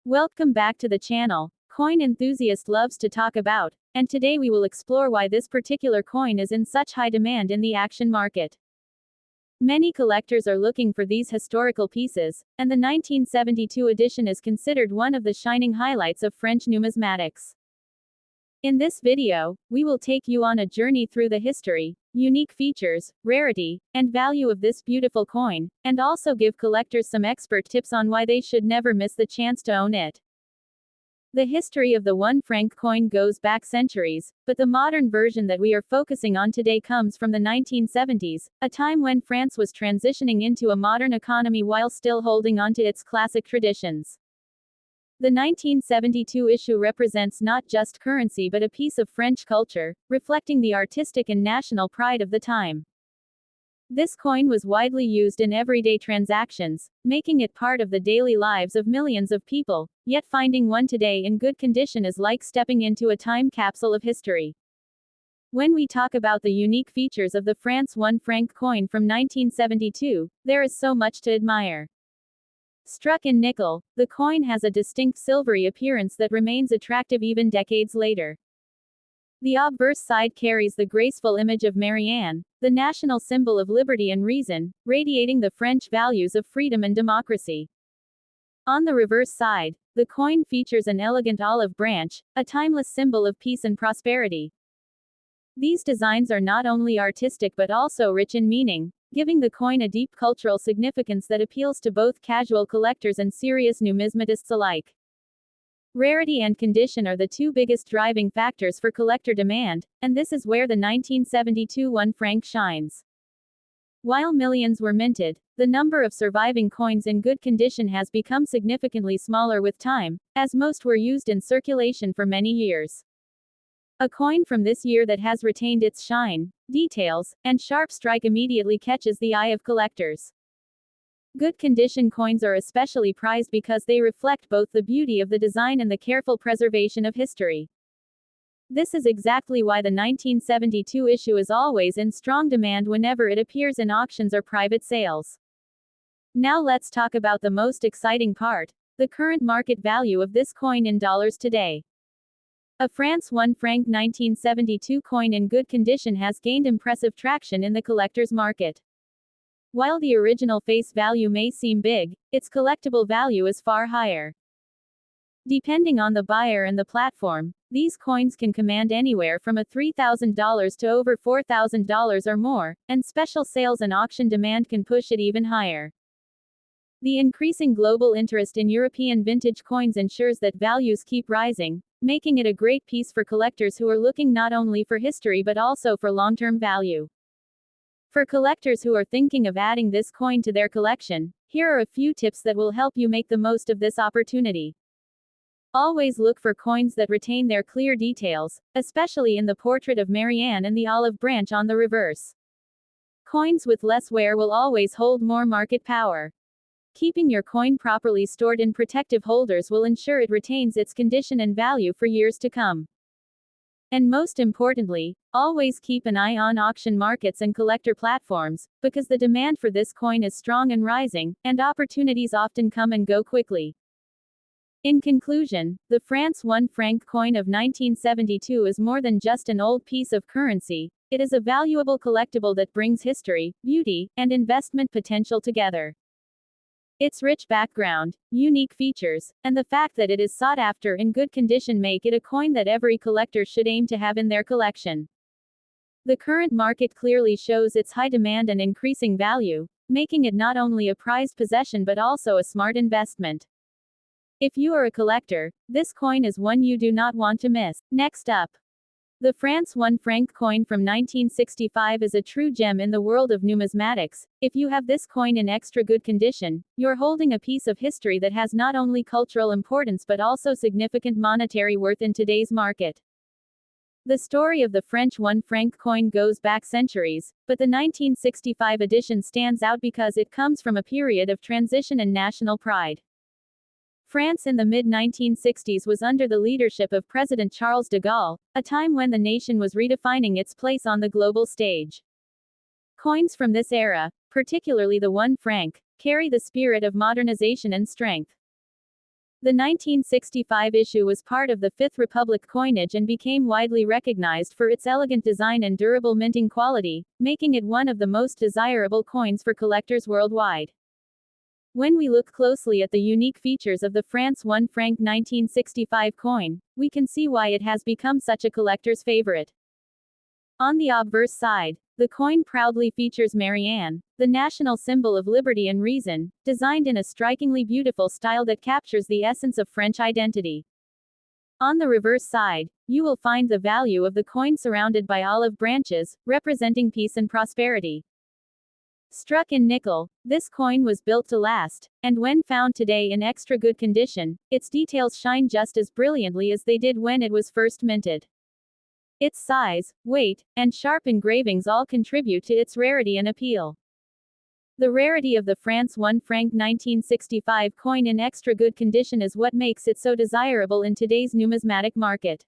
Welcome back to the channel. Coin enthusiast loves to talk about, and today we will explore why this particular coin is in such high demand in the action market. Many collectors are looking for these historical pieces, and the 1972 edition is considered one of the shining highlights of French numismatics. In this video, we will take you on a journey through the history, unique features, rarity, and value of this beautiful coin, and also give collectors some expert tips on why they should never miss the chance to own it. The history of the 1 franc coin goes back centuries, but the modern version that we are focusing on today comes from the 1970s, a time when France was transitioning into a modern economy while still holding on to its classic traditions. The 1972 issue represents not just currency but a piece of French culture, reflecting the artistic and national pride of the time. This coin was widely used in everyday transactions, making it part of the daily lives of millions of people, yet finding one today in good condition is like stepping into a time capsule of history. When we talk about the unique features of the France 1 franc coin from 1972, there is so much to admire. Struck in nickel, the coin has a distinct silvery appearance that remains attractive even decades later. The obverse side carries the graceful image of Marianne, the national symbol of liberty and reason, radiating the French values of freedom and democracy. On the reverse side, the coin features an elegant olive branch, a timeless symbol of peace and prosperity. These designs are not only artistic but also rich in meaning, giving the coin a deep cultural significance that appeals to both casual collectors and serious numismatists alike. Rarity and condition are the two biggest driving factors for collector demand, and this is where the 1972 1 franc shines. While millions were minted, the number of surviving coins in good condition has become significantly smaller with time, as most were used in circulation for many years. A coin from this year that has retained its shine, details, and sharp strike immediately catches the eye of collectors. Good condition coins are especially prized because they reflect both the beauty of the design and the careful preservation of history. This is exactly why the 1972 issue is always in strong demand whenever it appears in auctions or private sales. Now let's talk about the most exciting part, the current market value of this coin in dollars today. A France 1 franc 1972 coin in good condition has gained impressive traction in the collector's market. While the original face value may seem big, its collectible value is far higher. Depending on the buyer and the platform, these coins can command anywhere from $3,000 to over $4,000 or more, and special sales and auction demand can push it even higher. The increasing global interest in European vintage coins ensures that values keep rising, making it a great piece for collectors who are looking not only for history but also for long-term value. For collectors who are thinking of adding this coin to their collection, here are a few tips that will help you make the most of this opportunity. Always look for coins that retain their clear details, especially in the portrait of Marianne and the olive branch on the reverse. Coins with less wear will always hold more market power. Keeping your coin properly stored in protective holders will ensure it retains its condition and value for years to come. And most importantly, always keep an eye on auction markets and collector platforms, because the demand for this coin is strong and rising, and opportunities often come and go quickly. In conclusion, the France 1 franc coin of 1972 is more than just an old piece of currency, it is a valuable collectible that brings history, beauty, and investment potential together. Its rich background, unique features, and the fact that it is sought after in good condition make it a coin that every collector should aim to have in their collection. The current market clearly shows its high demand and increasing value, making it not only a prized possession but also a smart investment. If you are a collector, this coin is one you do not want to miss. Next up, the France 1 franc coin from 1965 is a true gem in the world of numismatics. If you have this coin in extra good condition, you're holding a piece of history that has not only cultural importance but also significant monetary worth in today's market. The story of the French 1 franc coin goes back centuries, but the 1965 edition stands out because it comes from a period of transition and national pride. France in the mid-1960s was under the leadership of President Charles de Gaulle, a time when the nation was redefining its place on the global stage. Coins from this era, particularly the 1 franc, carry the spirit of modernization and strength. The 1965 issue was part of the Fifth Republic coinage and became widely recognized for its elegant design and durable minting quality, making it one of the most desirable coins for collectors worldwide. When we look closely at the unique features of the France 1 franc 1965 coin, we can see why it has become such a collector's favorite. On the obverse side, the coin proudly features Marianne, the national symbol of liberty and reason, designed in a strikingly beautiful style that captures the essence of French identity. On the reverse side, you will find the value of the coin surrounded by olive branches, representing peace and prosperity. Struck in nickel, this coin was built to last, and when found today in extra good condition, its details shine just as brilliantly as they did when it was first minted. Its size, weight, and sharp engravings all contribute to its rarity and appeal. The rarity of the France 1 franc 1965 coin in extra good condition is what makes it so desirable in today's numismatic market.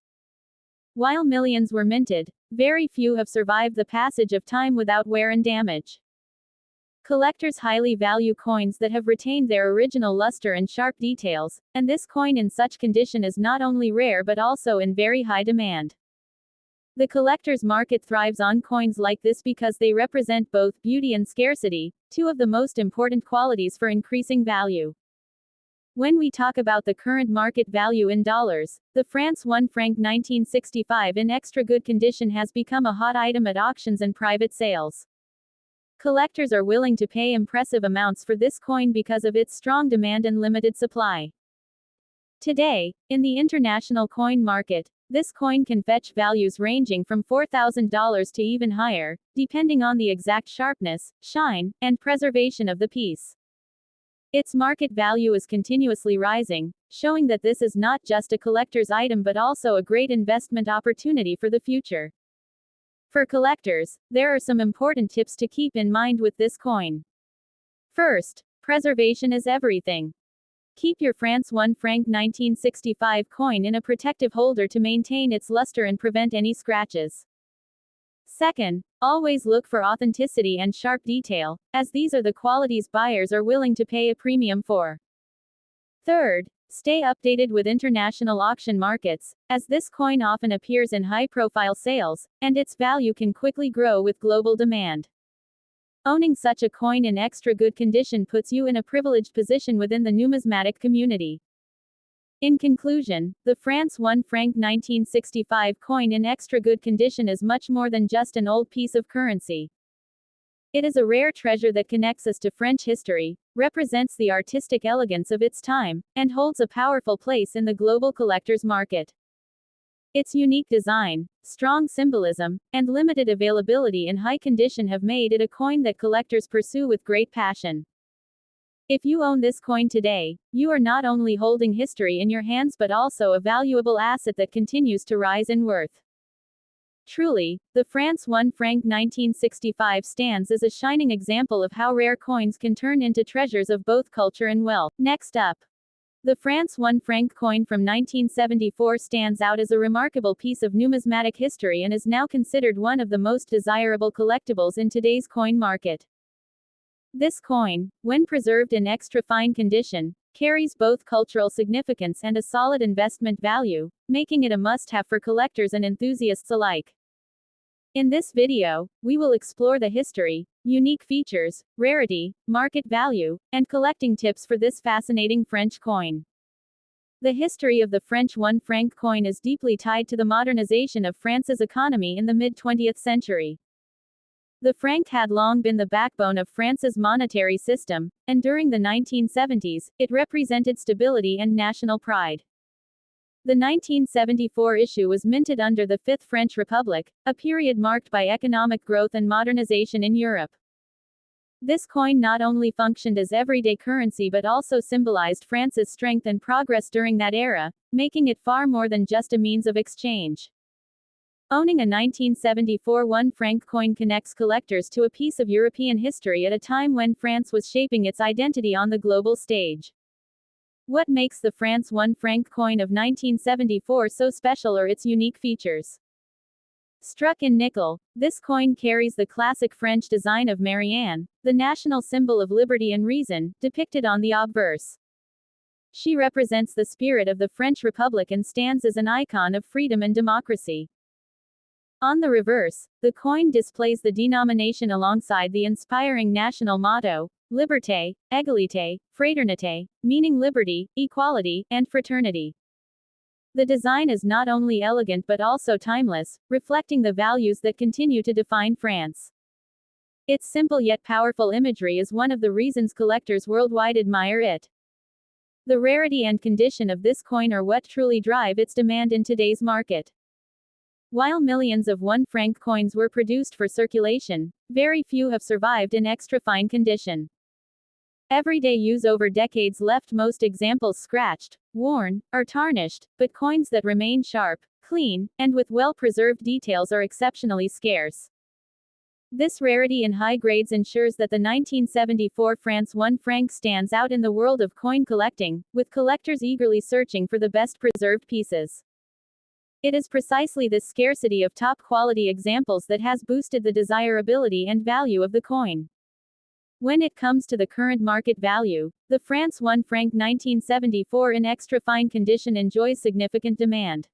While millions were minted, very few have survived the passage of time without wear and damage. Collectors highly value coins that have retained their original luster and sharp details, and this coin in such condition is not only rare but also in very high demand. The collector's market thrives on coins like this because they represent both beauty and scarcity, two of the most important qualities for increasing value. When we talk about the current market value in dollars, the France 1 franc 1965 in extra good condition has become a hot item at auctions and private sales. Collectors are willing to pay impressive amounts for this coin because of its strong demand and limited supply. Today, in the international coin market, this coin can fetch values ranging from $4,000 to even higher, depending on the exact sharpness, shine, and preservation of the piece. Its market value is continuously rising, showing that this is not just a collector's item but also a great investment opportunity for the future. For collectors, there are some important tips to keep in mind with this coin. First, preservation is everything. Keep your France 1 franc 1965 coin in a protective holder to maintain its luster and prevent any scratches. Second, always look for authenticity and sharp detail, as these are the qualities buyers are willing to pay a premium for. Third, stay updated with international auction markets, as this coin often appears in high-profile sales, and its value can quickly grow with global demand. Owning such a coin in extra good condition puts you in a privileged position within the numismatic community. In conclusion, the France 1 franc 1965 coin in extra good condition is much more than just an old piece of currency. It is a rare treasure that connects us to French history, represents the artistic elegance of its time, and holds a powerful place in the global collector's market. Its unique design, strong symbolism, and limited availability in high condition have made it a coin that collectors pursue with great passion. If you own this coin today, you are not only holding history in your hands but also a valuable asset that continues to rise in worth. Truly, the France 1 franc 1965 stands as a shining example of how rare coins can turn into treasures of both culture and wealth. Next up, the France 1 franc coin from 1974 stands out as a remarkable piece of numismatic history and is now considered one of the most desirable collectibles in today's coin market. This coin, when preserved in extra fine condition, carries both cultural significance and a solid investment value, making it a must-have for collectors and enthusiasts alike. In this video, we will explore the history, unique features, rarity, market value, and collecting tips for this fascinating French coin. The history of the French 1 franc coin is deeply tied to the modernization of France's economy in the mid-20th century. The franc had long been the backbone of France's monetary system, and during the 1970s, it represented stability and national pride. The 1974 issue was minted under the Fifth French Republic, a period marked by economic growth and modernization in Europe. This coin not only functioned as everyday currency but also symbolized France's strength and progress during that era, making it far more than just a means of exchange. Owning a 1974 1 franc coin connects collectors to a piece of European history at a time when France was shaping its identity on the global stage. What makes the France 1 franc coin of 1974 so special are its unique features. Struck in nickel, this coin carries the classic French design of Marianne, the national symbol of liberty and reason, depicted on the obverse. She represents the spirit of the French Republic and stands as an icon of freedom and democracy. On the reverse, the coin displays the denomination alongside the inspiring national motto, Liberté, Égalité, Fraternité, meaning liberty, equality, and fraternity. The design is not only elegant but also timeless, reflecting the values that continue to define France. Its simple yet powerful imagery is one of the reasons collectors worldwide admire it. The rarity and condition of this coin are what truly drive its demand in today's market. While millions of 1 franc coins were produced for circulation, very few have survived in extra fine condition. Everyday use over decades left most examples scratched, worn, or tarnished, but coins that remain sharp, clean, and with well-preserved details are exceptionally scarce. This rarity in high grades ensures that the 1974 France 1 franc stands out in the world of coin collecting, with collectors eagerly searching for the best preserved pieces. It is precisely this scarcity of top-quality examples that has boosted the desirability and value of the coin. When it comes to the current market value, the France 1 franc 1974 in extra fine condition enjoys significant demand.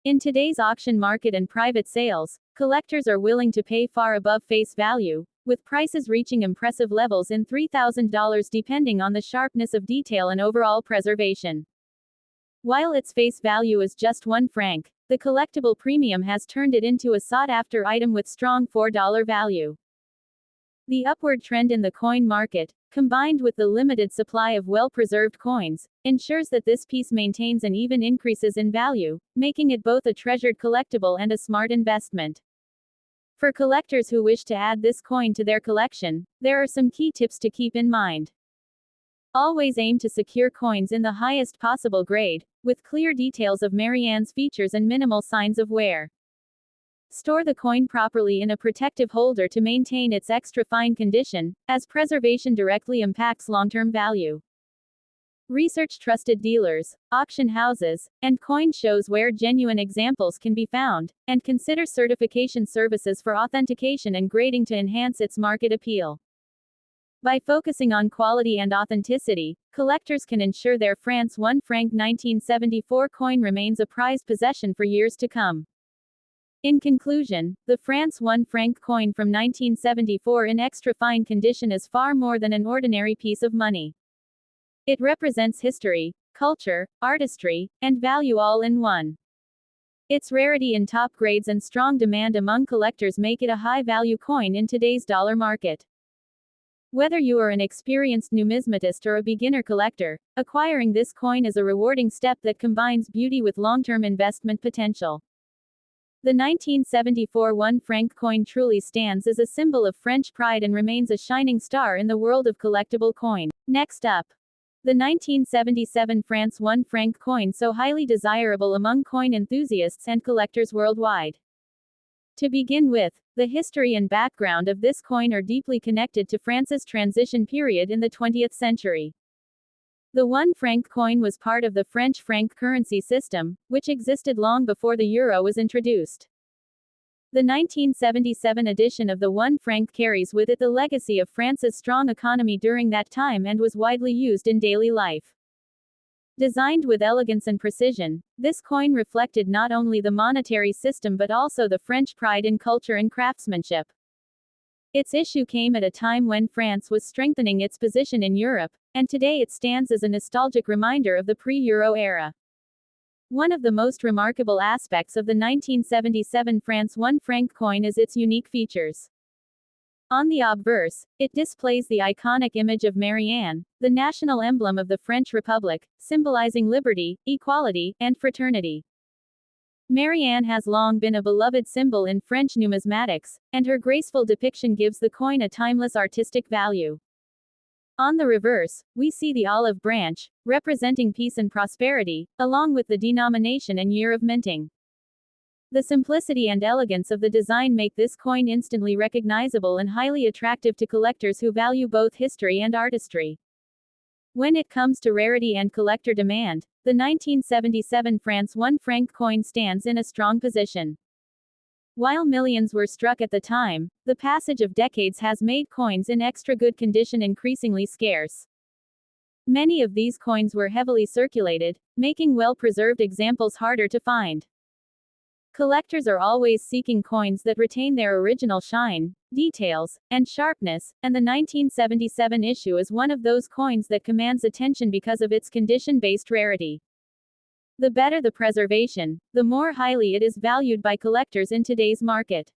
In today's auction market and private sales, collectors are willing to pay far above face value, with prices reaching impressive levels in $3,000 depending on the sharpness of detail and overall preservation. While its face value is just 1 franc, the collectible premium has turned it into a sought-after item with strong $4 value. The upward trend in the coin market, combined with the limited supply of well-preserved coins, ensures that this piece maintains and even increases in value, making it both a treasured collectible and a smart investment. For collectors who wish to add this coin to their collection, there are some key tips to keep in mind. Always aim to secure coins in the highest possible grade, with clear details of Marianne's features and minimal signs of wear. Store the coin properly in a protective holder to maintain its extra fine condition, as preservation directly impacts long-term value. Research trusted dealers, auction houses, and coin shows where genuine examples can be found, and consider certification services for authentication and grading to enhance its market appeal. By focusing on quality and authenticity, collectors can ensure their France 1 franc 1974 coin remains a prized possession for years to come. In conclusion, the France 1 franc coin from 1974 in extra fine condition is far more than an ordinary piece of money. It represents history, culture, artistry, and value all in one. Its rarity in top grades and strong demand among collectors make it a high-value coin in today's dollar market. Whether you are an experienced numismatist or a beginner collector, acquiring this coin is a rewarding step that combines beauty with long-term investment potential. The 1974 1 franc coin truly stands as a symbol of French pride and remains a shining star in the world of collectible coin. Next up, the 1977 France 1 franc coin, so highly desirable among coin enthusiasts and collectors worldwide. To begin with, the history and background of this coin are deeply connected to France's transition period in the 20th century. The 1 franc coin was part of the French franc currency system, which existed long before the euro was introduced. The 1977 edition of the 1 franc carries with it the legacy of France's strong economy during that time and was widely used in daily life. Designed with elegance and precision, this coin reflected not only the monetary system but also the French pride in culture and craftsmanship. Its issue came at a time when France was strengthening its position in Europe, and today it stands as a nostalgic reminder of the pre-Euro era. One of the most remarkable aspects of the 1977 France 1 franc coin is its unique features. On the obverse, it displays the iconic image of Marianne, the national emblem of the French Republic, symbolizing liberty, equality, and fraternity. Marianne has long been a beloved symbol in French numismatics, and her graceful depiction gives the coin a timeless artistic value. On the reverse, we see the olive branch, representing peace and prosperity, along with the denomination and year of minting. The simplicity and elegance of the design make this coin instantly recognizable and highly attractive to collectors who value both history and artistry. When it comes to rarity and collector demand, the 1977 France 1 franc coin stands in a strong position. While millions were struck at the time, the passage of decades has made coins in extra good condition increasingly scarce. Many of these coins were heavily circulated, making well-preserved examples harder to find. Collectors are always seeking coins that retain their original shine, details, and sharpness, and the 1977 issue is one of those coins that commands attention because of its condition-based rarity. The better the preservation, the more highly it is valued by collectors in today's market.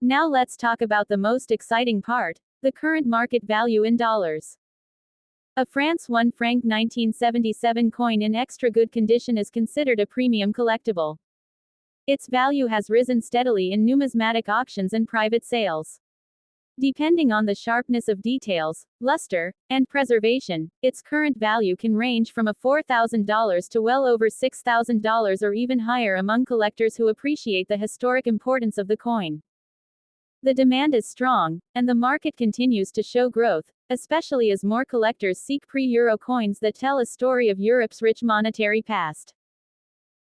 Now let's talk about the most exciting part, the current market value in dollars. A France 1 franc 1977 coin in extra good condition is considered a premium collectible. Its value has risen steadily in numismatic auctions and private sales. Depending on the sharpness of details, luster, and preservation, its current value can range from $4,000 to well over $6,000 or even higher among collectors who appreciate the historic importance of the coin. The demand is strong, and the market continues to show growth, especially as more collectors seek pre-Euro coins that tell a story of Europe's rich monetary past.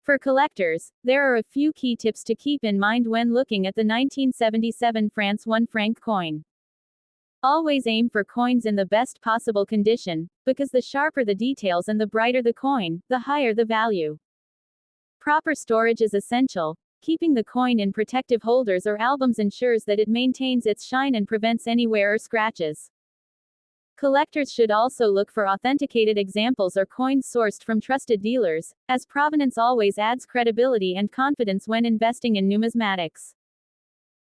For collectors, there are a few key tips to keep in mind when looking at the 1977 France 1 franc coin. Always aim for coins in the best possible condition, because the sharper the details and the brighter the coin, the higher the value. Proper storage is essential. Keeping the coin in protective holders or albums ensures that it maintains its shine and prevents any wear or scratches. Collectors should also look for authenticated examples or coins sourced from trusted dealers, as provenance always adds credibility and confidence when investing in numismatics.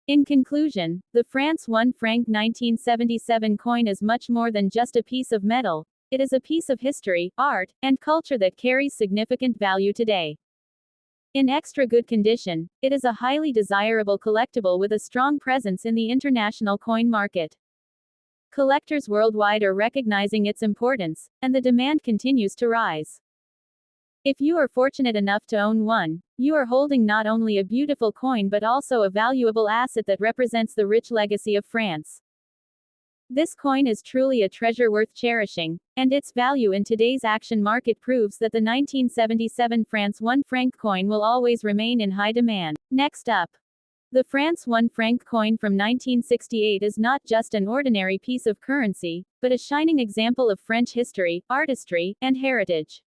In conclusion, the France 1 franc 1977 coin is much more than just a piece of metal. It is a piece of history, art, and culture that carries significant value today. In extra good condition, it is a highly desirable collectible with a strong presence in the international coin market. Collectors worldwide are recognizing its importance, and the demand continues to rise. If you are fortunate enough to own one, you are holding not only a beautiful coin but also a valuable asset that represents the rich legacy of France. This coin is truly a treasure worth cherishing, and its value in today's action market proves that the 1977 France 1 franc coin will always remain in high demand. Next up, the France 1 franc coin from 1968 is not just an ordinary piece of currency, but a shining example of French history, artistry, and heritage.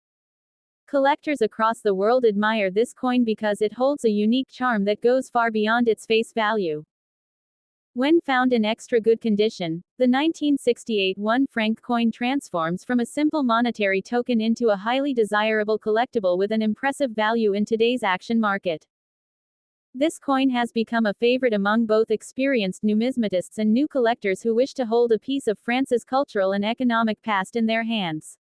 Collectors across the world admire this coin because it holds a unique charm that goes far beyond its face value. When found in extra good condition, the 1968 1 franc coin transforms from a simple monetary token into a highly desirable collectible with an impressive value in today's action market. This coin has become a favorite among both experienced numismatists and new collectors who wish to hold a piece of France's cultural and economic past in their hands.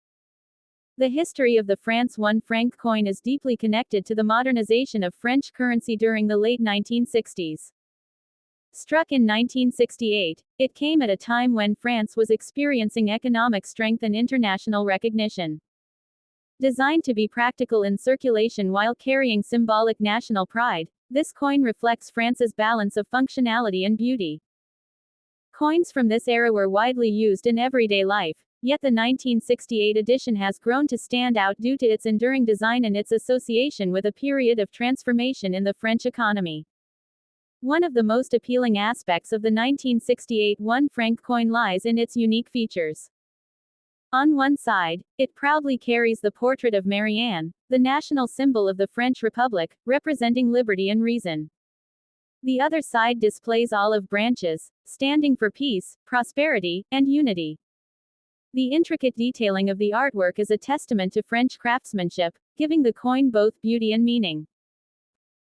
The history of the France 1 franc coin is deeply connected to the modernization of French currency during the late 1960s. Struck in 1968, it came at a time when France was experiencing economic strength and international recognition. Designed to be practical in circulation while carrying symbolic national pride, this coin reflects France's balance of functionality and beauty. Coins from this era were widely used in everyday life, yet the 1968 edition has grown to stand out due to its enduring design and its association with a period of transformation in the French economy. One of the most appealing aspects of the 1968 1 franc coin lies in its unique features. On one side, it proudly carries the portrait of Marianne, the national symbol of the French Republic, representing liberty and reason. The other side displays olive branches, standing for peace, prosperity, and unity. The intricate detailing of the artwork is a testament to French craftsmanship, giving the coin both beauty and meaning.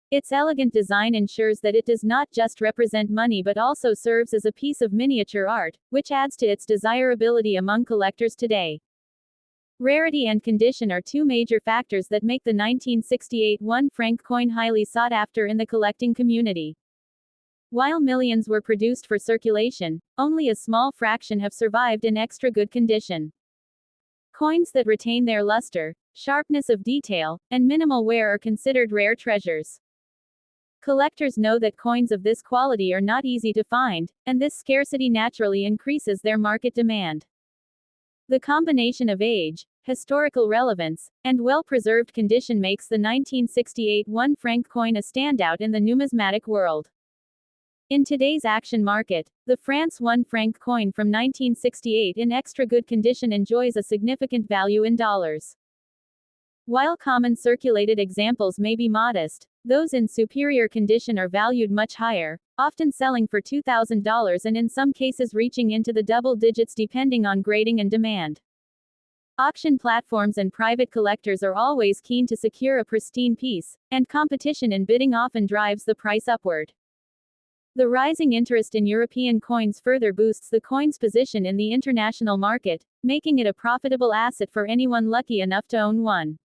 Its elegant design ensures that it does not just represent money but also serves as a piece of miniature art, which adds to its desirability among collectors today. Rarity and condition are two major factors that make the 1968 1 franc coin highly sought after in the collecting community. While millions were produced for circulation, only a small fraction have survived in extra good condition. Coins that retain their luster, sharpness of detail, and minimal wear are considered rare treasures. Collectors know that coins of this quality are not easy to find, and this scarcity naturally increases their market demand. The combination of age, historical relevance, and well-preserved condition makes the 1968 1 franc coin a standout in the numismatic world. In today's action market, the France 1 franc coin from 1968 in extra good condition enjoys a significant value in dollars. While common circulated examples may be modest, those in superior condition are valued much higher, often selling for $2,000 and in some cases reaching into the double digits depending on grading and demand. Auction platforms and private collectors are always keen to secure a pristine piece, and competition in bidding often drives the price upward. The rising interest in European coins further boosts the coin's position in the international market, making it a profitable asset for anyone lucky enough to own one.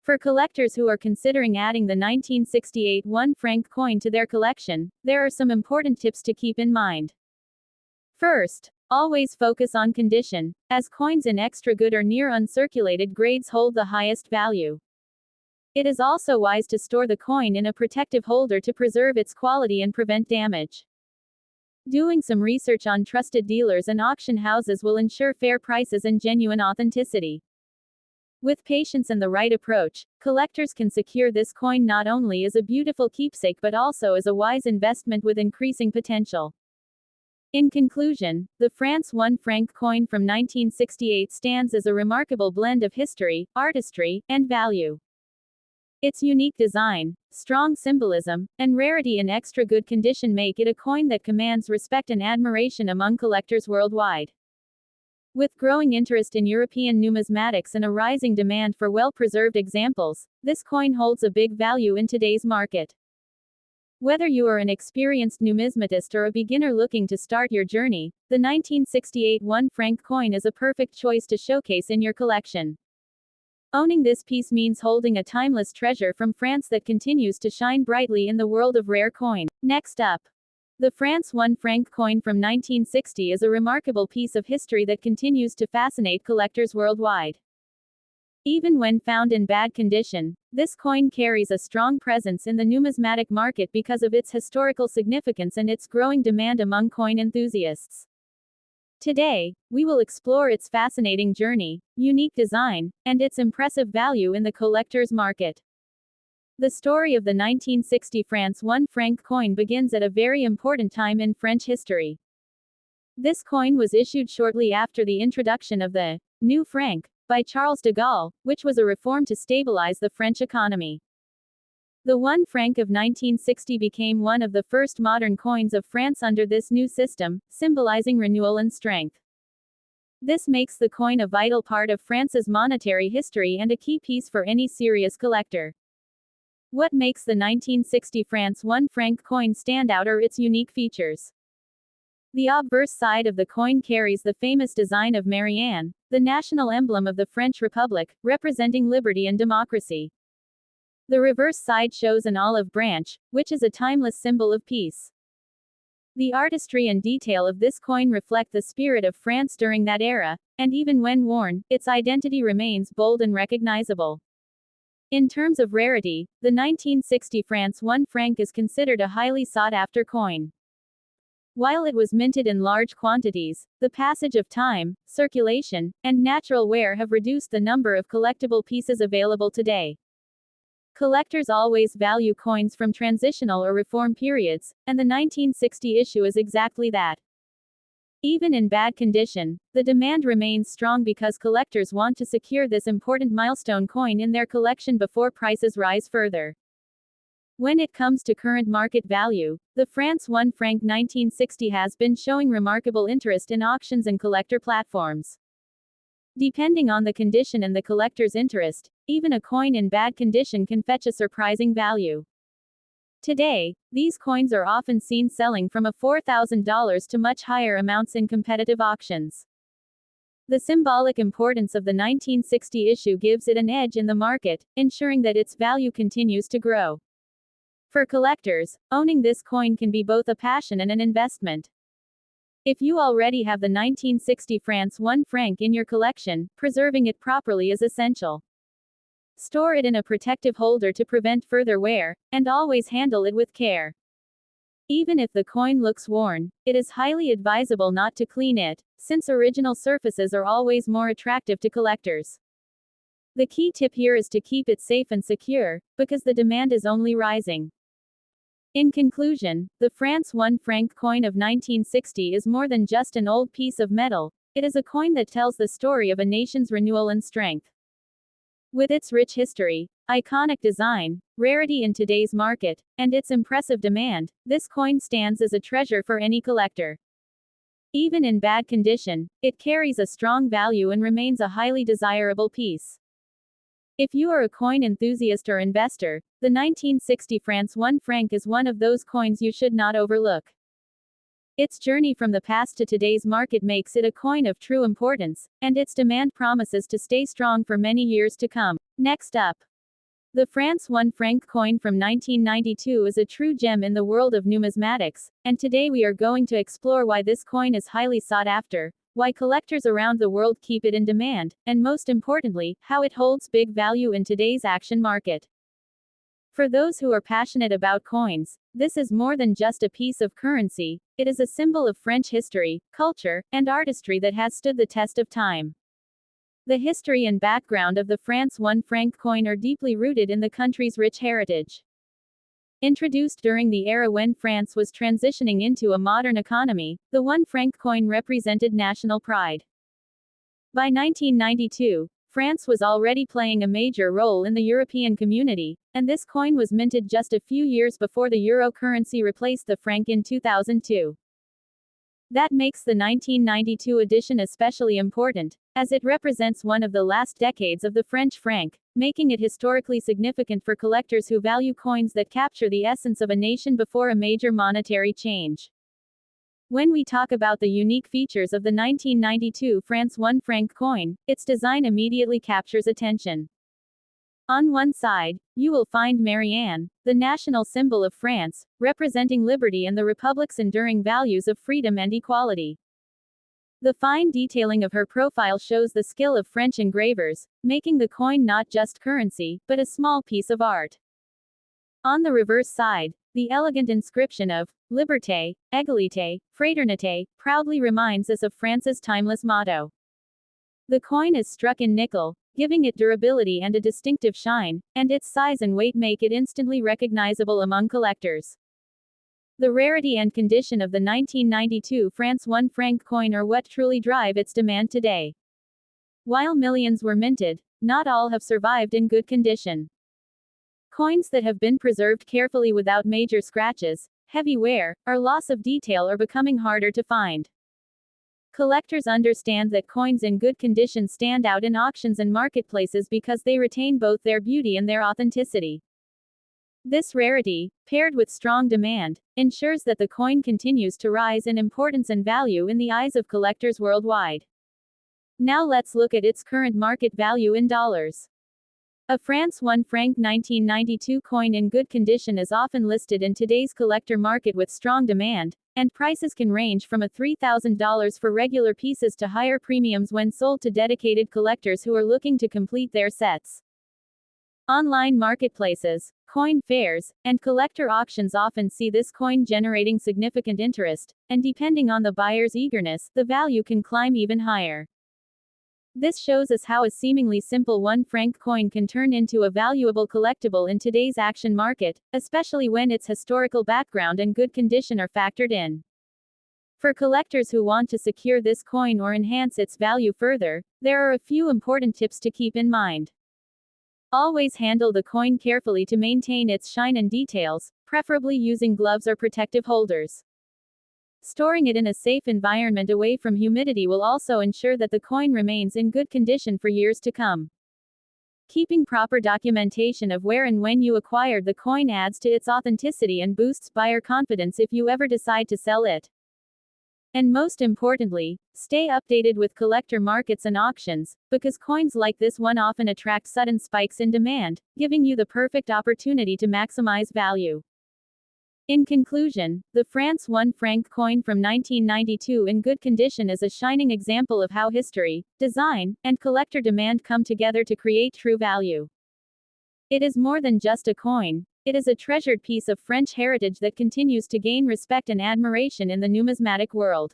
For collectors who are considering adding the 1968 1 franc coin to their collection, there are some important tips to keep in mind. First, always focus on condition, as coins in extra good or near uncirculated grades hold the highest value. It is also wise to store the coin in a protective holder to preserve its quality and prevent damage. Doing some research on trusted dealers and auction houses will ensure fair prices and genuine authenticity. With patience and the right approach, collectors can secure this coin not only as a beautiful keepsake but also as a wise investment with increasing potential. In conclusion, the France 1 franc coin from 1968 stands as a remarkable blend of history, artistry, and value. Its unique design, strong symbolism, and rarity in extra good condition make it a coin that commands respect and admiration among collectors worldwide. With growing interest in European numismatics and a rising demand for well-preserved examples, this coin holds a big value in today's market. Whether you are an experienced numismatist or a beginner looking to start your journey, the 1968 1 franc coin is a perfect choice to showcase in your collection. Owning this piece means holding a timeless treasure from France that continues to shine brightly in the world of rare coin. Next up, the France 1 franc coin from 1960 is a remarkable piece of history that continues to fascinate collectors worldwide. Even when found in bad condition, this coin carries a strong presence in the numismatic market because of its historical significance and its growing demand among coin enthusiasts. Today, we will explore its fascinating journey, unique design, and its impressive value in the collector's market. The story of the 1960 France 1 franc coin begins at a very important time in French history. This coin was issued shortly after the introduction of the new franc by Charles de Gaulle, which was a reform to stabilize the French economy. The 1 franc of 1960 became one of the first modern coins of France under this new system, symbolizing renewal and strength. This makes the coin a vital part of France's monetary history and a key piece for any serious collector. What makes the 1960 France 1 franc coin stand out are its unique features. The obverse side of the coin carries the famous design of Marianne, the national emblem of the French Republic, representing liberty and democracy. The reverse side shows an olive branch, which is a timeless symbol of peace. The artistry and detail of this coin reflect the spirit of France during that era, and even when worn, its identity remains bold and recognizable. In terms of rarity, the 1960 France 1 franc is considered a highly sought-after coin. While it was minted in large quantities, the passage of time, circulation, and natural wear have reduced the number of collectible pieces available today. Collectors always value coins from transitional or reform periods, and the 1960 issue is exactly that. Even in bad condition, the demand remains strong because collectors want to secure this important milestone coin in their collection before prices rise further. When it comes to current market value, the France 1 franc 1960 has been showing remarkable interest in auctions and collector platforms. Depending on the condition and the collector's interest, even a coin in bad condition can fetch a surprising value. Today, these coins are often seen selling from a $4,000 to much higher amounts in competitive auctions. The symbolic importance of the 1960 issue gives it an edge in the market, ensuring that its value continues to grow. For collectors, owning this coin can be both a passion and an investment. If you already have the 1960 France 1 franc in your collection, preserving it properly is essential. Store it in a protective holder to prevent further wear, and always handle it with care. Even if the coin looks worn, it is highly advisable not to clean it, since original surfaces are always more attractive to collectors. The key tip here is to keep it safe and secure, because the demand is only rising. In conclusion, the France 1 franc coin of 1960 is more than just an old piece of metal, it is a coin that tells the story of a nation's renewal and strength. With its rich history, iconic design, rarity in today's market, and its impressive demand, this coin stands as a treasure for any collector. Even in bad condition, it carries a strong value and remains a highly desirable piece. If you are a coin enthusiast or investor, the 1960 France 1 franc is one of those coins you should not overlook. Its journey from the past to today's market makes it a coin of true importance, and its demand promises to stay strong for many years to come. Next up, the France 1 franc coin from 1992 is a true gem in the world of numismatics, and today we are going to explore why this coin is highly sought after, why collectors around the world keep it in demand, and most importantly, how it holds big value in today's action market. For those who are passionate about coins, this is more than just a piece of currency, it is a symbol of French history, culture, and artistry that has stood the test of time. The history and background of the France 1 franc coin are deeply rooted in the country's rich heritage. Introduced during the era when France was transitioning into a modern economy, the 1 franc coin represented national pride. By 1992, France was already playing a major role in the European community, and this coin was minted just a few years before the euro currency replaced the franc in 2002. That makes the 1992 edition especially important, as it represents one of the last decades of the French franc, making it historically significant for collectors who value coins that capture the essence of a nation before a major monetary change. When we talk about the unique features of the 1992 France 1 franc coin, its design immediately captures attention. On one side, you will find Marianne, the national symbol of France, representing liberty and the Republic's enduring values of freedom and equality. The fine detailing of her profile shows the skill of French engravers, making the coin not just currency, but a small piece of art. On the reverse side, the elegant inscription of Liberté, Égalité, Fraternité proudly reminds us of France's timeless motto. The coin is struck in nickel, giving it durability and a distinctive shine, and its size and weight make it instantly recognizable among collectors. The rarity and condition of the 1992 France 1 franc coin are what truly drive its demand today. While millions were minted, not all have survived in good condition. Coins that have been preserved carefully without major scratches, heavy wear, or loss of detail are becoming harder to find. Collectors understand that coins in good condition stand out in auctions and marketplaces because they retain both their beauty and their authenticity. This rarity, paired with strong demand, ensures that the coin continues to rise in importance and value in the eyes of collectors worldwide. Now let's look at its current market value in dollars. A France 1 franc 1992 coin in good condition is often listed in today's collector market with strong demand, and prices can range from $3,000 for regular pieces to higher premiums when sold to dedicated collectors who are looking to complete their sets. Online marketplaces, coin fairs, and collector auctions often see this coin generating significant interest, and depending on the buyer's eagerness, the value can climb even higher. This shows us how a seemingly simple 1 franc coin can turn into a valuable collectible in today's action market, especially when its historical background and good condition are factored in. For collectors who want to secure this coin or enhance its value further, there are a few important tips to keep in mind. Always handle the coin carefully to maintain its shine and details, preferably using gloves or protective holders. Storing it in a safe environment away from humidity will also ensure that the coin remains in good condition for years to come. Keeping proper documentation of where and when you acquired the coin adds to its authenticity and boosts buyer confidence if you ever decide to sell it. And most importantly, stay updated with collector markets and auctions, because coins like this one often attract sudden spikes in demand, giving you the perfect opportunity to maximize value. In conclusion, the France 1 franc coin from 1992 in good condition is a shining example of how history, design, and collector demand come together to create true value. It is more than just a coin, it is a treasured piece of French heritage that continues to gain respect and admiration in the numismatic world.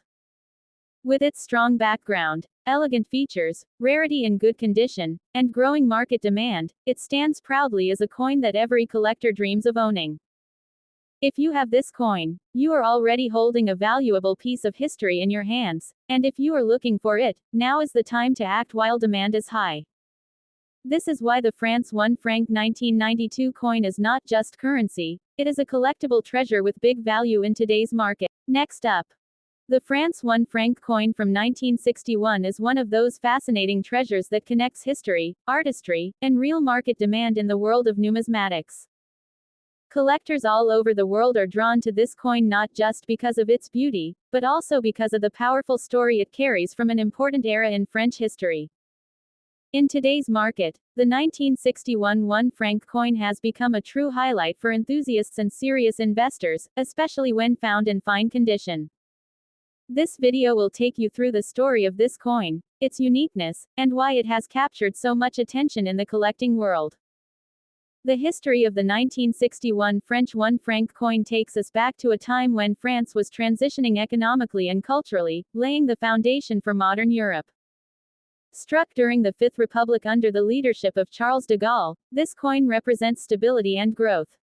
With its strong background, elegant features, rarity in good condition, and growing market demand, it stands proudly as a coin that every collector dreams of owning. If you have this coin, you are already holding a valuable piece of history in your hands, and if you are looking for it, now is the time to act while demand is high. This is why the France 1 franc 1992 coin is not just currency, it is a collectible treasure with big value in today's market. Next up, the France 1 franc coin from 1961 is one of those fascinating treasures that connects history, artistry, and real market demand in the world of numismatics. Collectors all over the world are drawn to this coin not just because of its beauty, but also because of the powerful story it carries from an important era in French history. In today's market, the 1961 1 franc coin has become a true highlight for enthusiasts and serious investors, especially when found in fine condition. This video will take you through the story of this coin, its uniqueness, and why it has captured so much attention in the collecting world. The history of the 1961 French 1 franc coin takes us back to a time when France was transitioning economically and culturally, laying the foundation for modern Europe. Struck during the Fifth Republic under the leadership of Charles de Gaulle, this coin represents stability and growth.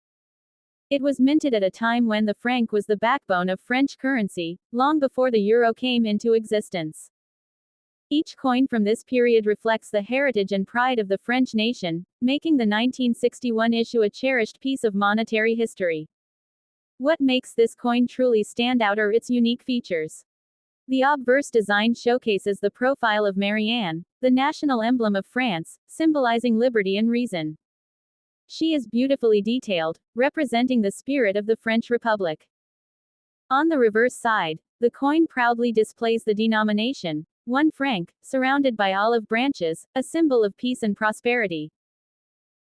It was minted at a time when the franc was the backbone of French currency, long before the euro came into existence. Each coin from this period reflects the heritage and pride of the French nation, making the 1961 issue a cherished piece of monetary history. What makes this coin truly stand out are its unique features. The obverse design showcases the profile of Marianne, the national emblem of France, symbolizing liberty and reason. She is beautifully detailed, representing the spirit of the French Republic. On the reverse side, the coin proudly displays the denomination, 1 franc, surrounded by olive branches, a symbol of peace and prosperity.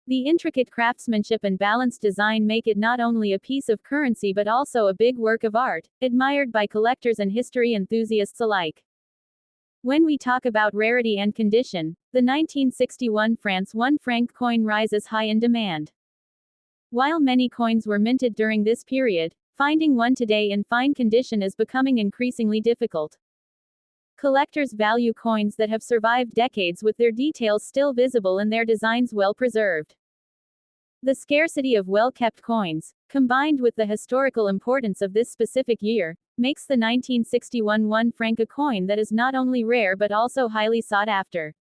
The intricate craftsmanship and balanced design make it not only a piece of currency but also a big work of art, admired by collectors and history enthusiasts alike. When we talk about rarity and condition, the 1961 France 1 franc coin rises high in demand. While many coins were minted during this period, finding one today in fine condition is becoming increasingly difficult. Collectors value coins that have survived decades with their details still visible and their designs well preserved. The scarcity of well-kept coins, combined with the historical importance of this specific year, makes the 1961 1 franc a coin that is not only rare but also highly sought after.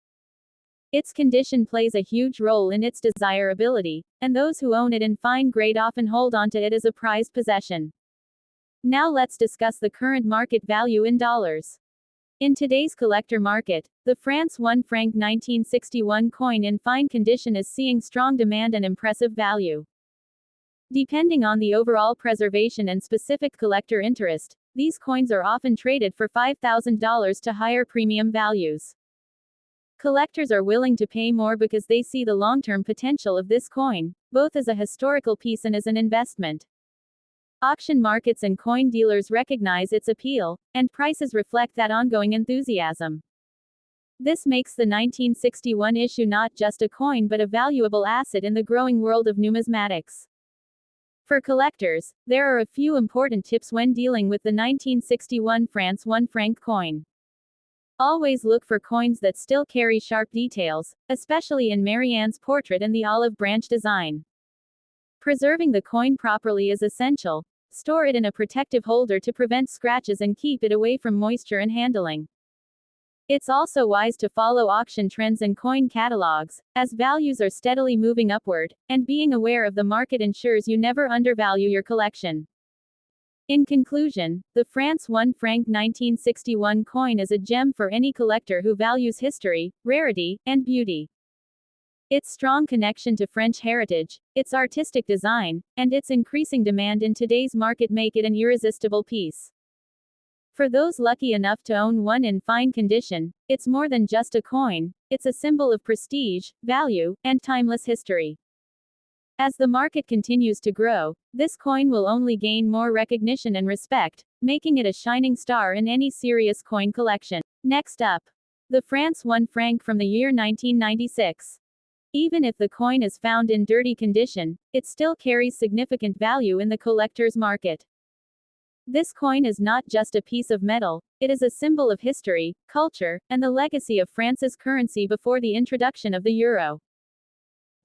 Its condition plays a huge role in its desirability, and those who own it in fine grade often hold onto it as a prized possession. Now let's discuss the current market value in dollars. In today's collector market, the France 1 franc 1961 coin in fine condition is seeing strong demand and impressive value. Depending on the overall preservation and specific collector interest, these coins are often traded for $5,000 to higher premium values. Collectors are willing to pay more because they see the long-term potential of this coin, both as a historical piece and as an investment. Auction markets and coin dealers recognize its appeal, and prices reflect that ongoing enthusiasm. This makes the 1961 issue not just a coin but a valuable asset in the growing world of numismatics. For collectors, there are a few important tips when dealing with the 1961 France 1 franc coin. Always look for coins that still carry sharp details, especially in Marianne's portrait and the olive branch design. Preserving the coin properly is essential. Store it in a protective holder to prevent scratches and keep it away from moisture and handling. It's also wise to follow auction trends and coin catalogs, as values are steadily moving upward, and being aware of the market ensures you never undervalue your collection. In conclusion, the France 1 franc 1961 coin is a gem for any collector who values history, rarity, and beauty. Its strong connection to French heritage, its artistic design, and its increasing demand in today's market make it an irresistible piece. For those lucky enough to own one in fine condition, it's more than just a coin, it's a symbol of prestige, value, and timeless history. As the market continues to grow, this coin will only gain more recognition and respect, making it a shining star in any serious coin collection. Next up, the France 1 franc from the year 1996. Even if the coin is found in dirty condition, it still carries significant value in the collector's market. This coin is not just a piece of metal, it is a symbol of history, culture, and the legacy of France's currency before the introduction of the euro.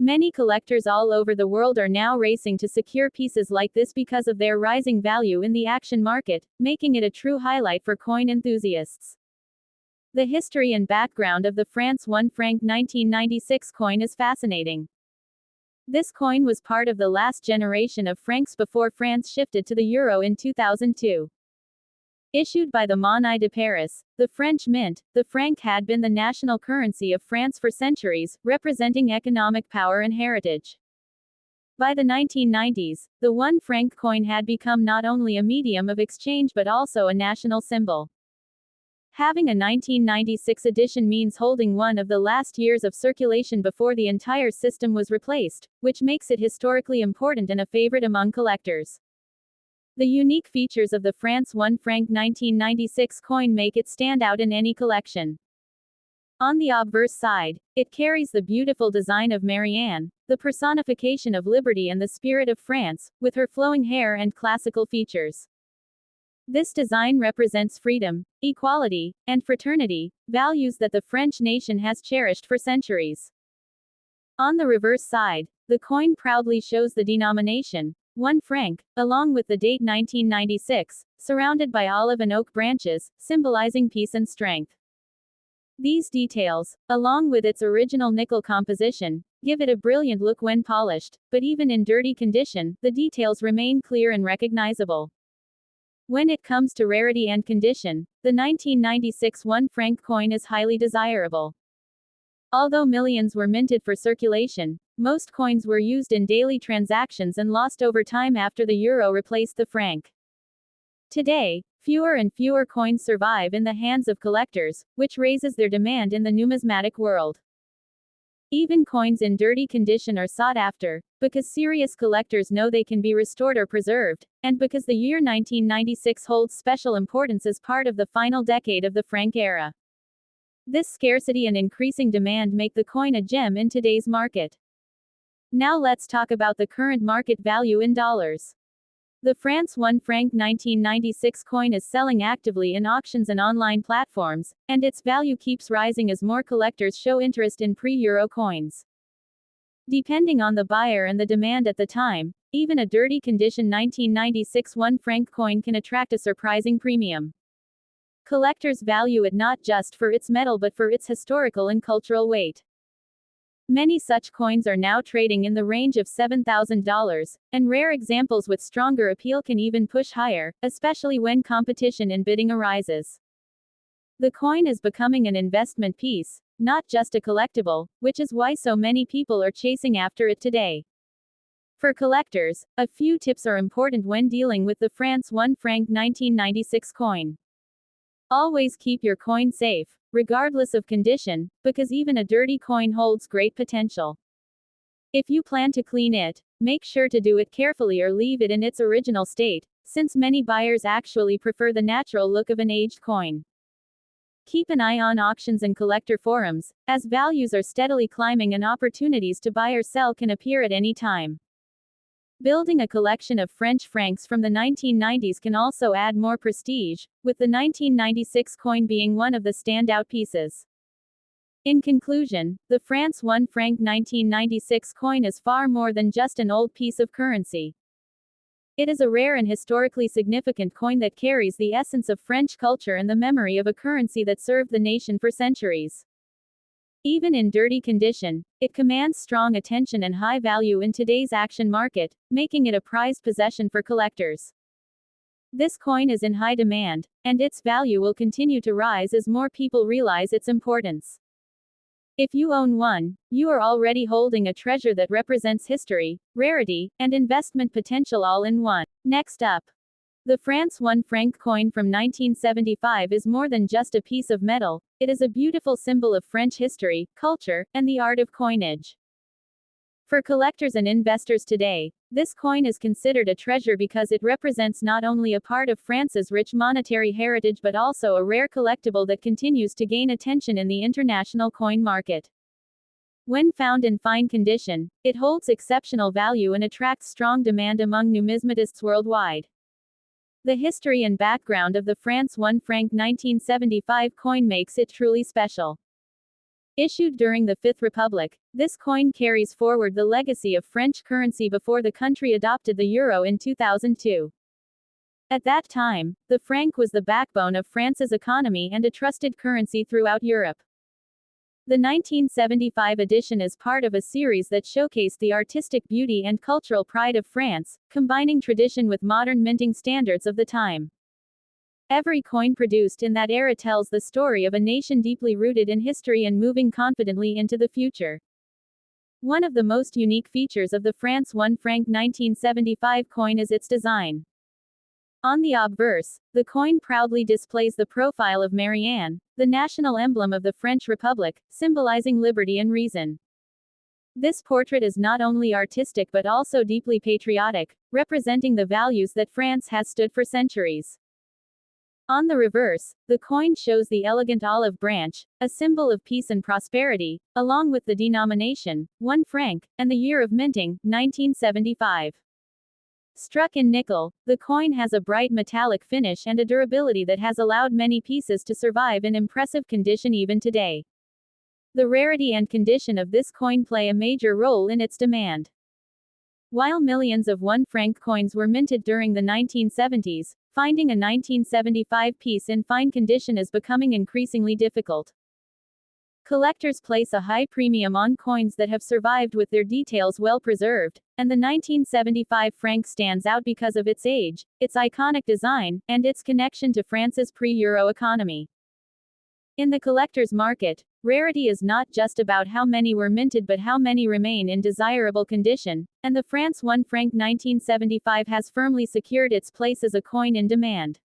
Many collectors all over the world are now racing to secure pieces like this because of their rising value in the action market, making it a true highlight for coin enthusiasts. The history and background of the France 1 franc 1996 coin is fascinating. This coin was part of the last generation of francs before France shifted to the euro in 2002. Issued by the Monnaie de Paris, the French mint, the franc had been the national currency of France for centuries, representing economic power and heritage. By the 1990s, the 1 franc coin had become not only a medium of exchange but also a national symbol. Having a 1996 edition means holding one of the last years of circulation before the entire system was replaced, which makes it historically important and a favorite among collectors. The unique features of the France 1 franc 1996 coin make it stand out in any collection. On the obverse side, it carries the beautiful design of Marianne, the personification of liberty and the spirit of France, with her flowing hair and classical features. This design represents freedom, equality, and fraternity, values that the French nation has cherished for centuries. On the reverse side, the coin proudly shows the denomination, 1 franc, along with the date 1996, surrounded by olive and oak branches, symbolizing peace and strength. These details, along with its original nickel composition, give it a brilliant look when polished, but even in dirty condition, the details remain clear and recognizable. When it comes to rarity and condition, the 1996 1 franc coin is highly desirable. Although millions were minted for circulation, most coins were used in daily transactions and lost over time after the euro replaced the franc. Today, fewer and fewer coins survive in the hands of collectors, which raises their demand in the numismatic world. Even coins in dirty condition are sought after, because serious collectors know they can be restored or preserved, and because the year 1996 holds special importance as part of the final decade of the franc era. This scarcity and increasing demand make the coin a gem in today's market. Now let's talk about the current market value in dollars. The France 1 franc 1996 coin is selling actively in auctions and online platforms, and its value keeps rising as more collectors show interest in pre-euro coins. Depending on the buyer and the demand at the time, even a dirty condition 1996 1 franc coin can attract a surprising premium. Collectors value it not just for its metal but for its historical and cultural weight. Many such coins are now trading in the range of $7,000, and rare examples with stronger appeal can even push higher, especially when competition and bidding arises. The coin is becoming an investment piece, not just a collectible, which is why so many people are chasing after it today. For collectors, a few tips are important when dealing with the France 1 franc 1996 coin. Always keep your coin safe, regardless of condition, because even a dirty coin holds great potential. If you plan to clean it, make sure to do it carefully or leave it in its original state, since many buyers actually prefer the natural look of an aged coin. Keep an eye on auctions and collector forums, as values are steadily climbing and opportunities to buy or sell can appear at any time. Building a collection of French francs from the 1990s can also add more prestige, with the 1996 coin being one of the standout pieces. In conclusion, the France 1 franc 1996 coin is far more than just an old piece of currency. It is a rare and historically significant coin that carries the essence of French culture and the memory of a currency that served the nation for centuries. Even in dirty condition, it commands strong attention and high value in today's action market, making it a prized possession for collectors. This coin is in high demand, and its value will continue to rise as more people realize its importance. If you own one, you are already holding a treasure that represents history, rarity, and investment potential all in one. Next up, the France 1 franc coin from 1975 is more than just a piece of metal, it is a beautiful symbol of French history, culture, and the art of coinage. For collectors and investors today, this coin is considered a treasure because it represents not only a part of France's rich monetary heritage but also a rare collectible that continues to gain attention in the international coin market. When found in fine condition, it holds exceptional value and attracts strong demand among numismatists worldwide. The history and background of the France 1 franc 1975 coin makes it truly special. Issued during the Fifth Republic, this coin carries forward the legacy of French currency before the country adopted the euro in 2002. At that time, the franc was the backbone of France's economy and a trusted currency throughout Europe. The 1975 edition is part of a series that showcased the artistic beauty and cultural pride of France, combining tradition with modern minting standards of the time. Every coin produced in that era tells the story of a nation deeply rooted in history and moving confidently into the future. One of the most unique features of the France 1 franc 1975 coin is its design. On the obverse, the coin proudly displays the profile of Marianne, the national emblem of the French Republic, symbolizing liberty and reason. This portrait is not only artistic but also deeply patriotic, representing the values that France has stood for centuries. On the reverse, the coin shows the elegant olive branch, a symbol of peace and prosperity, along with the denomination, 1 franc, and the year of minting, 1975. Struck in nickel, the coin has a bright metallic finish and a durability that has allowed many pieces to survive in impressive condition even today. The rarity and condition of this coin play a major role in its demand. While millions of 1 franc coins were minted during the 1970s, finding a 1975 piece in fine condition is becoming increasingly difficult. Collectors place a high premium on coins that have survived with their details well preserved, and the 1975 franc stands out because of its age, its iconic design, and its connection to France's pre-Euro economy. In the collector's market, rarity is not just about how many were minted but how many remain in desirable condition, and the France 1 franc 1975 has firmly secured its place as a coin in demand.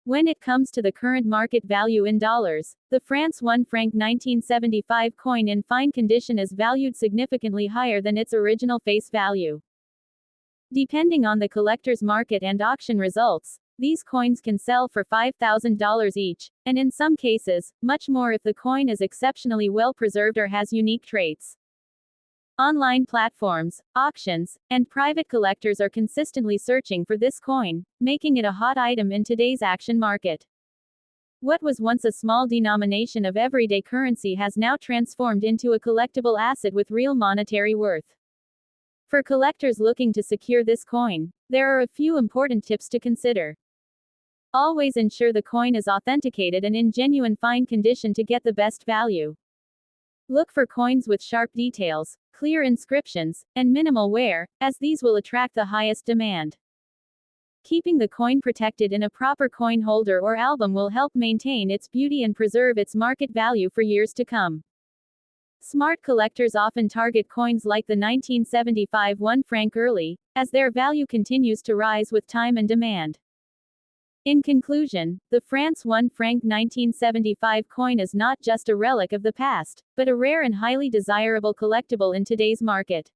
When it comes to the current market value in dollars, the France 1 franc 1975 coin in fine condition is valued significantly higher than its original face value. Depending on the collector's market and auction results, these coins can sell for $5,000 each, and in some cases, much more if the coin is exceptionally well preserved or has unique traits. Online platforms, auctions, and private collectors are consistently searching for this coin, making it a hot item in today's auction market. What was once a small denomination of everyday currency has now transformed into a collectible asset with real monetary worth. For collectors looking to secure this coin, there are a few important tips to consider. Always ensure the coin is authenticated and in genuine fine condition to get the best value. Look for coins with sharp details, clear inscriptions, and minimal wear, as these will attract the highest demand. Keeping the coin protected in a proper coin holder or album will help maintain its beauty and preserve its market value for years to come. Smart collectors often target coins like the 1975 1 franc early, as their value continues to rise with time and demand. In conclusion, the France 1 franc 1975 coin is not just a relic of the past, but a rare and highly desirable collectible in today's market.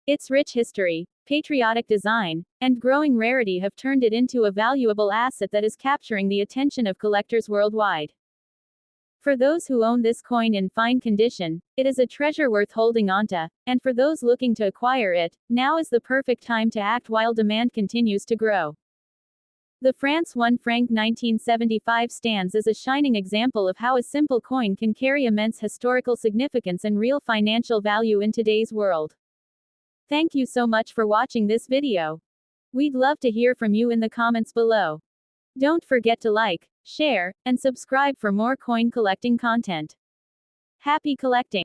Its rich history, patriotic design, and growing rarity have turned it into a valuable asset that is capturing the attention of collectors worldwide. For those who own this coin in fine condition, it is a treasure worth holding onto, and for those looking to acquire it, now is the perfect time to act while demand continues to grow. The France 1 franc 1975 stands as a shining example of how a simple coin can carry immense historical significance and real financial value in today's world. Thank you so much for watching this video. We'd love to hear from you in the comments below. Don't forget to like, share, and subscribe for more coin collecting content. Happy collecting!